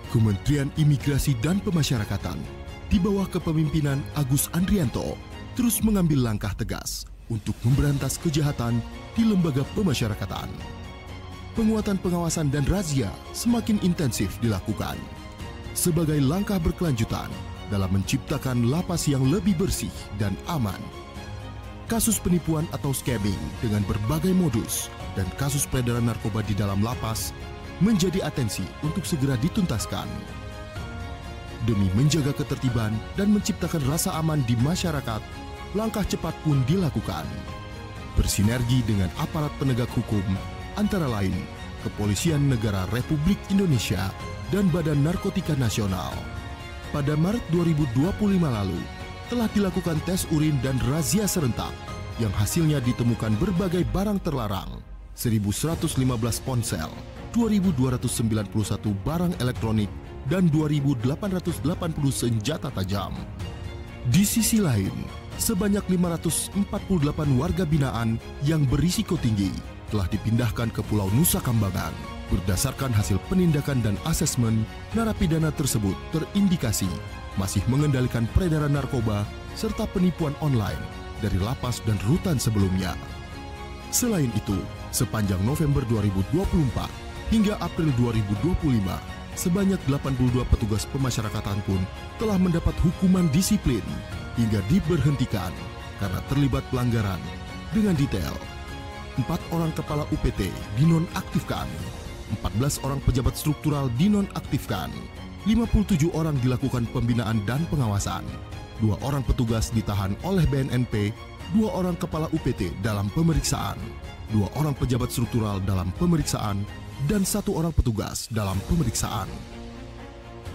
Kementerian Imigrasi dan Pemasyarakatan di bawah kepemimpinan Agus Andrianto terus mengambil langkah tegas untuk memberantas kejahatan di lembaga pemasyarakatan. Penguatan pengawasan dan razia semakin intensif dilakukan sebagai langkah berkelanjutan dalam menciptakan lapas yang lebih bersih dan aman. Kasus penipuan atau scamming dengan berbagai modus dan kasus peredaran narkoba di dalam lapas menjadi atensi untuk segera dituntaskan. Demi menjaga ketertiban dan menciptakan rasa aman di masyarakat, langkah cepat pun dilakukan. Bersinergi dengan aparat penegak hukum, antara lain Kepolisian Negara Republik Indonesia dan Badan Narkotika Nasional. Pada Maret 2025 lalu, telah dilakukan tes urin dan razia serentak yang hasilnya ditemukan berbagai barang terlarang, 1.115 ponsel, 2.291 barang elektronik, dan 2.880 senjata tajam. Di sisi lain, sebanyak 548 warga binaan yang berisiko tinggi telah dipindahkan ke Pulau Nusa Kambangan. Berdasarkan hasil penindakan dan asesmen, narapidana tersebut terindikasi masih mengendalikan peredaran narkoba serta penipuan online dari lapas dan rutan sebelumnya. Selain itu, sepanjang November 2024 hingga April 2025, sebanyak 82 petugas pemasyarakatan pun telah mendapat hukuman disiplin hingga diberhentikan karena terlibat pelanggaran. Dengan detail, 4 orang kepala UPT dinonaktifkan, 14 orang pejabat struktural dinonaktifkan, 57 orang dilakukan pembinaan dan pengawasan, 2 orang petugas ditahan oleh BNNP, 2 orang kepala UPT dalam pemeriksaan, 2 orang pejabat struktural dalam pemeriksaan, dan 1 orang petugas dalam pemeriksaan.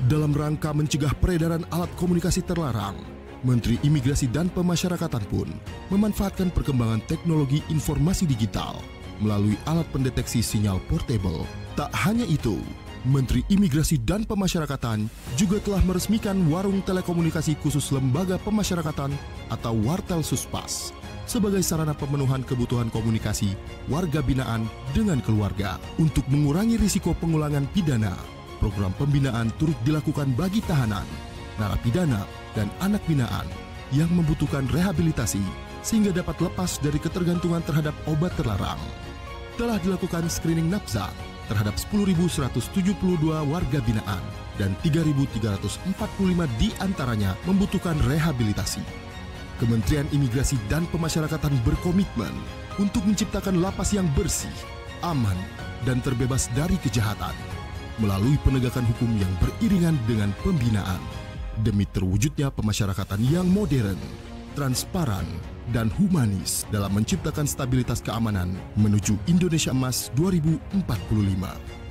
Dalam rangka mencegah peredaran alat komunikasi terlarang, Menteri Imigrasi dan Pemasyarakatan pun memanfaatkan perkembangan teknologi informasi digital melalui alat pendeteksi sinyal portable. Tak hanya itu, Menteri Imigrasi dan Pemasyarakatan juga telah meresmikan Warung Telekomunikasi Khusus Lembaga Pemasyarakatan atau Wartel Suspas sebagai sarana pemenuhan kebutuhan komunikasi warga binaan dengan keluarga. Untuk mengurangi risiko pengulangan pidana, program pembinaan turut dilakukan bagi tahanan, narapidana, dan anak binaan yang membutuhkan rehabilitasi sehingga dapat lepas dari ketergantungan terhadap obat terlarang. Telah dilakukan screening nafsa terhadap 10.172 warga binaan dan 3.345 diantaranya membutuhkan rehabilitasi. Kementerian Imigrasi dan Pemasyarakatan berkomitmen untuk menciptakan lapas yang bersih, aman, dan terbebas dari kejahatan melalui penegakan hukum yang beriringan dengan pembinaan demi terwujudnya pemasyarakatan yang modern, transparan, dan humanis dalam menciptakan stabilitas keamanan menuju Indonesia Emas 2045.